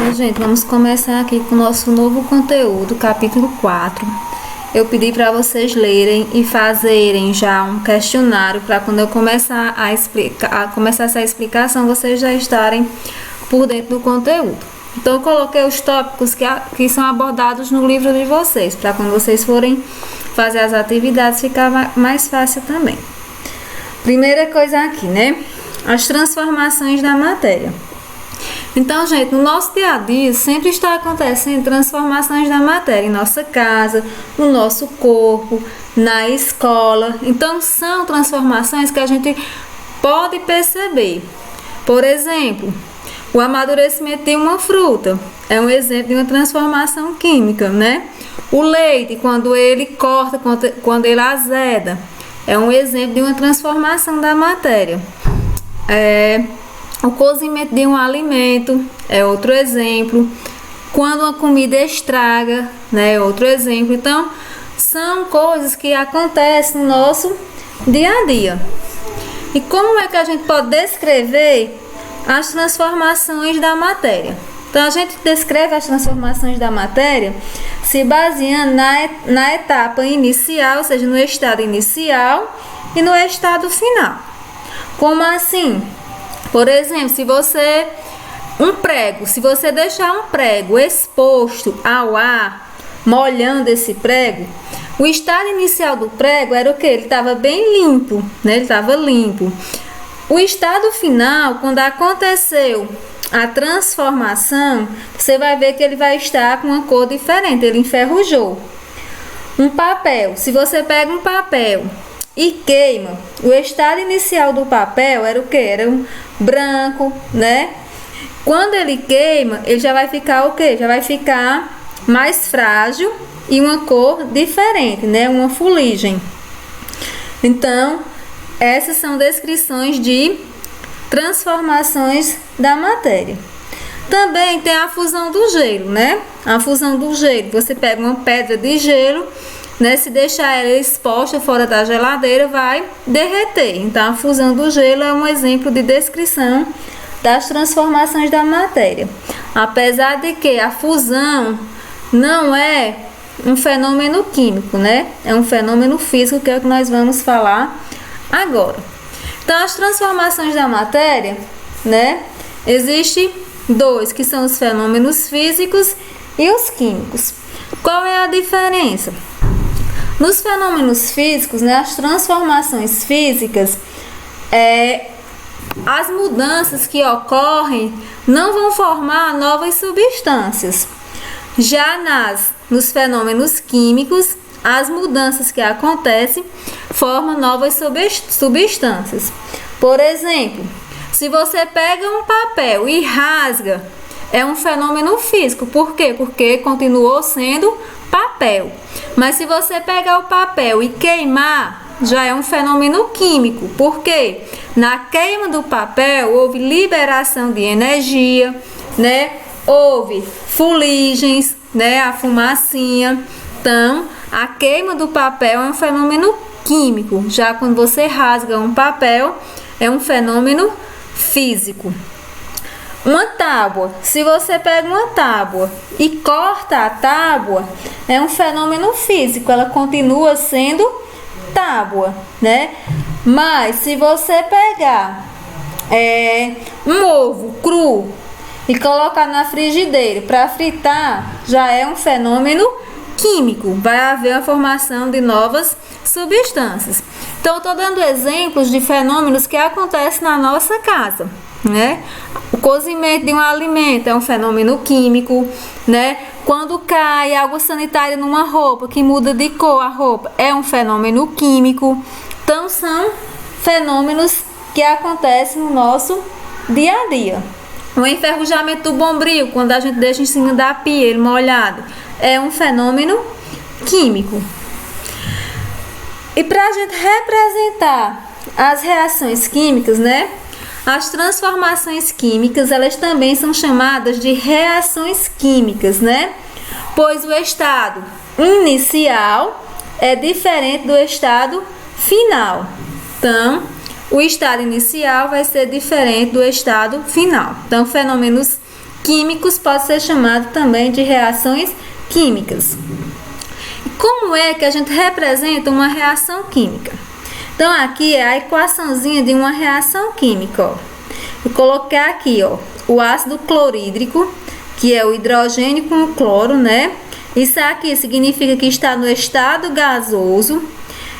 Então, gente, vamos começar aqui com o nosso novo conteúdo, capítulo 4. Eu pedi para vocês lerem e fazerem já um questionário para quando eu começar essa explicação, vocês já estarem por dentro do conteúdo. Então, eu coloquei os tópicos que são abordados no livro de vocês, para quando vocês forem fazer as atividades ficar mais fácil também. Primeira coisa aqui, né? As transformações da matéria. Então, gente, no nosso dia a dia sempre está acontecendo transformações da matéria em nossa casa, no nosso corpo, na escola. Então, são transformações que a gente pode perceber. Por exemplo, o amadurecimento de uma fruta é um exemplo de uma transformação química, né? O leite, quando ele corta, quando ele azeda, é um exemplo de uma transformação da matéria. O cozimento de um alimento é outro exemplo. Quando uma comida estraga, né, é outro exemplo. Então, são coisas que acontecem no nosso dia a dia. E como é que a gente pode descrever as transformações da matéria? Então, a gente descreve as transformações da matéria se baseando na etapa inicial, ou seja, no estado inicial e no estado final. Como assim? Por exemplo, se você deixar um prego exposto ao ar, molhando esse prego, o estado inicial do prego era o que? Ele estava bem limpo, né? Ele estava limpo. O estado final, quando aconteceu a transformação, você vai ver que ele vai estar com uma cor diferente, ele enferrujou. Um papel, se você pega um papel e queima, o estado inicial do papel era o que? Era um branco, né? Quando ele queima, ele já vai ficar o que? Já vai ficar mais frágil e uma cor diferente, né? Uma fuligem. Então, essas são descrições de transformações da matéria. Também tem a fusão do gelo, né? A fusão do gelo, você pega uma pedra de gelo, né, se deixar ela exposta fora da geladeira, vai derreter. Então, a fusão do gelo é um exemplo de descrição das transformações da matéria. Apesar de que a fusão não é um fenômeno químico, né? É um fenômeno físico, que é o que nós vamos falar agora. Então, as transformações da matéria, né? Existem dois, que são os fenômenos físicos e os químicos. Qual é a diferença? Nos fenômenos físicos, né, as transformações físicas, as mudanças que ocorrem não vão formar novas substâncias. Já nos fenômenos químicos, as mudanças que acontecem formam novas substâncias. Por exemplo, se você pega um papel e rasga, é um fenômeno físico. Por quê? Porque continuou sendo papel. Mas se você pegar o papel e queimar, já é um fenômeno químico. Por quê? Na queima do papel houve liberação de energia, né? Houve fuligens, né? A fumacinha. Então, a queima do papel é um fenômeno químico. Já quando você rasga um papel, é um fenômeno físico. Uma tábua, se você pega uma tábua e corta a tábua, é um fenômeno físico, ela continua sendo tábua, né? Mas se você pegar um ovo cru e colocar na frigideira para fritar, já é um fenômeno químico, vai haver a formação de novas substâncias. Então, eu estou dando exemplos de fenômenos que acontecem na nossa casa, né? O cozimento de um alimento é um fenômeno químico, né? Quando cai água sanitária numa roupa que muda de cor a roupa, é um fenômeno químico. Então, são fenômenos que acontecem no nosso dia a dia. O enferrujamento do bombril, quando a gente deixa em cima da pia ele molhado, é um fenômeno químico. E para a gente representar as reações químicas, né? As transformações químicas, elas também são chamadas de reações químicas, né? Pois o estado inicial é diferente do estado final. Então, o estado inicial vai ser diferente do estado final. Então, fenômenos químicos pode ser chamado também de reações químicas. E como é que a gente representa uma reação química? Então, aqui é a equaçãozinha de uma reação química, ó. Eu coloquei aqui, ó, o ácido clorídrico, que é o hidrogênio com o cloro, né? Isso aqui significa que está no estado gasoso.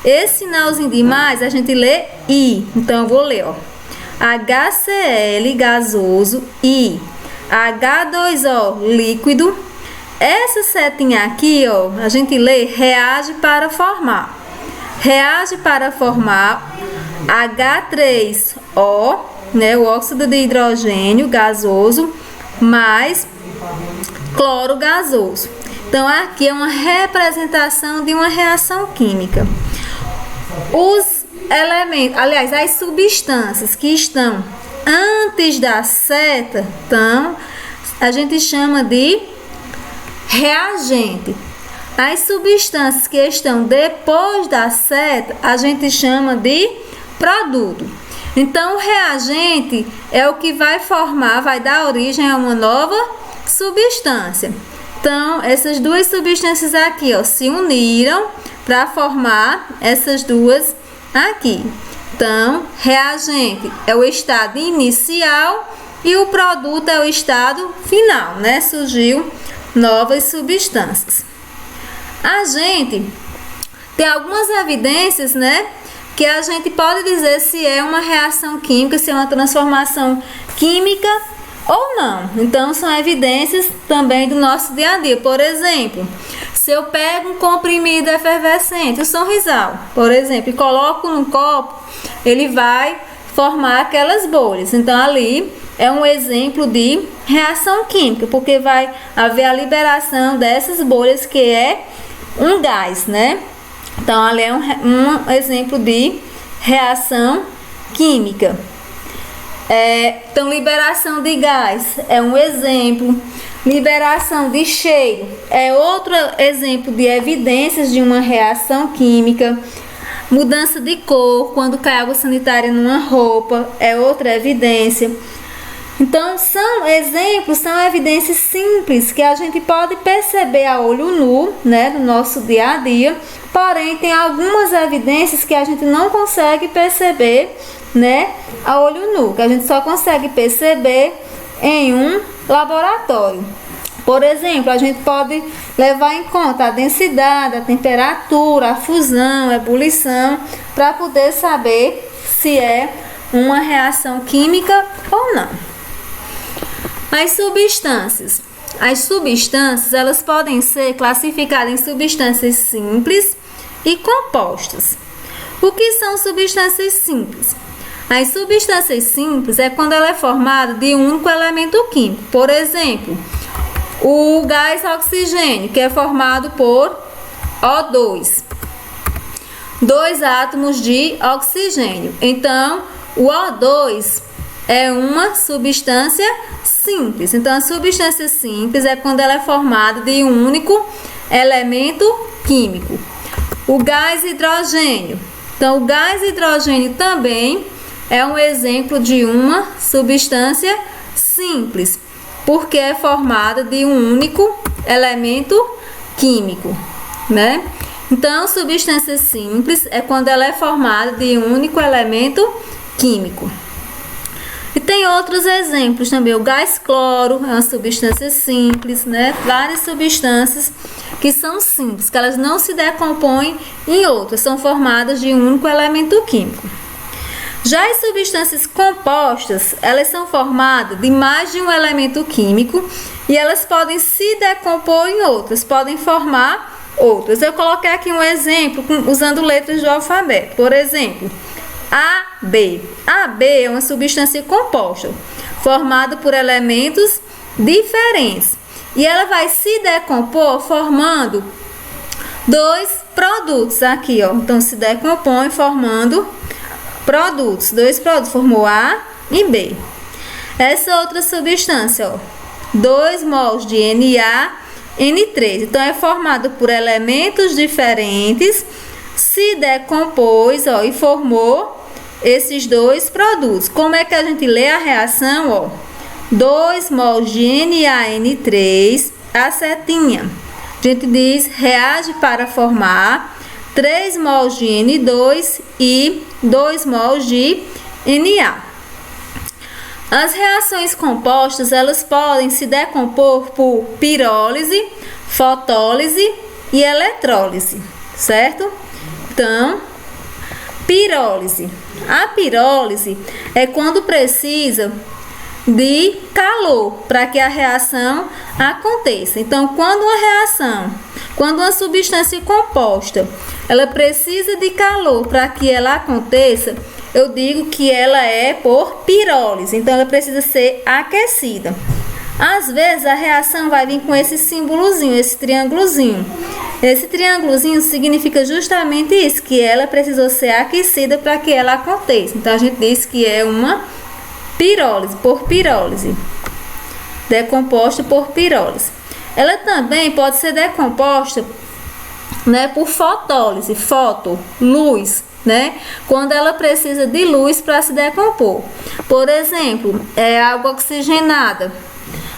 Esse sinalzinho de mais a gente lê I. Então, eu vou ler, ó. HCl gasoso, I. H2O líquido. Essa setinha aqui, ó, a gente lê reage para formar. Reage para formar H3O, né, o óxido de hidrogênio gasoso, mais cloro gasoso. Então, aqui é uma representação de uma reação química. Os elementos, aliás, as substâncias que estão antes da seta, então, a gente chama de reagente. As substâncias que estão depois da seta, a gente chama de produto. Então, o reagente é o que vai formar, vai dar origem a uma nova substância. Então, essas duas substâncias aqui, ó, se uniram para formar essas duas aqui. Então, reagente é o estado inicial e o produto é o estado final, né? Surgiu novas substâncias. A gente tem algumas evidências, né, que a gente pode dizer se é uma reação química, se é uma transformação química ou não. Então, são evidências também do nosso dia a dia. Por exemplo, se eu pego um comprimido efervescente, o Sonrisal, por exemplo, e coloco num copo, ele vai formar aquelas bolhas. Então, ali é um exemplo de reação química, porque vai haver a liberação dessas bolhas, que é um gás, né? Então, ali é um exemplo de reação química. Então, liberação de gás é um exemplo. Liberação de cheiro é outro exemplo de evidências de uma reação química. Mudança de cor, quando cai água sanitária numa roupa, é outra evidência. Então, são exemplos, são evidências simples que a gente pode perceber a olho nu, né, no nosso dia a dia. Porém, tem algumas evidências que a gente não consegue perceber, né, a olho nu, que a gente só consegue perceber em um laboratório. Por exemplo, a gente pode levar em conta a densidade, a temperatura, a fusão, a ebulição, para poder saber se é uma reação química ou não. As substâncias. As substâncias, elas podem ser classificadas em substâncias simples e compostas. O que são substâncias simples? As substâncias simples é quando ela é formada de um único elemento químico. Por exemplo, o gás oxigênio, que é formado por O2. 2 átomos de oxigênio. Então, o O2 é uma substância simples. Então, a substância simples é quando ela é formada de um único elemento químico. O gás hidrogênio. Então, o gás hidrogênio também é um exemplo de uma substância simples, porque é formada de um único elemento químico, né? Então, substância simples é quando ela é formada de um único elemento químico. E tem outros exemplos também. O gás cloro é uma substância simples, né? Várias substâncias que são simples, que elas não se decompõem em outras, são formadas de um único elemento químico. Já as substâncias compostas, elas são formadas de mais de um elemento químico e elas podem se decompor em outras, podem formar outras. Eu coloquei aqui um exemplo usando letras do alfabeto. Por exemplo, AB. AB é uma substância composta, formada por elementos diferentes. E ela vai se decompor formando dois produtos aqui, ó. Então, se decompõe formando produtos. Dois produtos, formou A e B. Essa outra substância, ó, 2 mols de NaN3. Então, é formado por elementos diferentes, se decompôs, ó, e formou esses dois produtos. Como é que a gente lê a reação? Ó, 2 mols de NaN3, a setinha. A gente diz reage para formar 3 mols de N2 e 2 mols de Na. As reações compostas, elas podem se decompor por pirólise, fotólise e eletrólise, certo? Então, pirólise. A pirólise é quando precisa de calor para que a reação aconteça. Então, quando uma substância composta, ela precisa de calor para que ela aconteça, eu digo que ela é por pirólise. Então, ela precisa ser aquecida. Às vezes, a reação vai vir com esse símbolozinho, esse triângulozinho. Esse triângulozinho significa justamente isso, que ela precisou ser aquecida para que ela aconteça. Então, a gente diz que é uma pirólise, por pirólise, decomposta por pirólise. Ela também pode ser decomposta, né, por fotólise, foto, luz, né, quando ela precisa de luz para se decompor. Por exemplo, água oxigenada.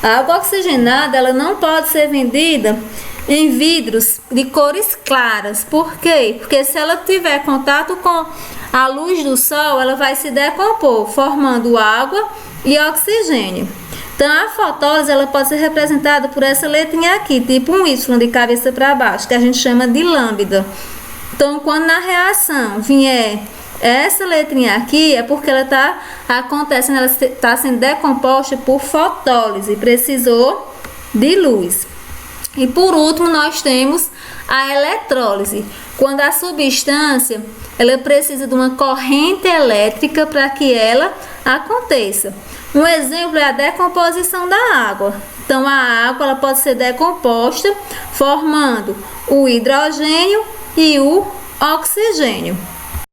A água oxigenada, ela não pode ser vendida em vidros de cores claras. Por quê? Porque se ela tiver contato com a luz do sol, ela vai se decompor, formando água e oxigênio. Então, a fotólise, ela pode ser representada por essa letrinha aqui, tipo um Y de cabeça para baixo, que a gente chama de lambda. Então, quando na reação vier essa letrinha aqui, é porque ela está acontecendo, ela está sendo decomposta por fotólise, precisou de luz. E por último, nós temos a eletrólise, quando a substância ela precisa de uma corrente elétrica para que ela aconteça. Um exemplo é a decomposição da água. Então, a água ela pode ser decomposta formando o hidrogênio e o oxigênio.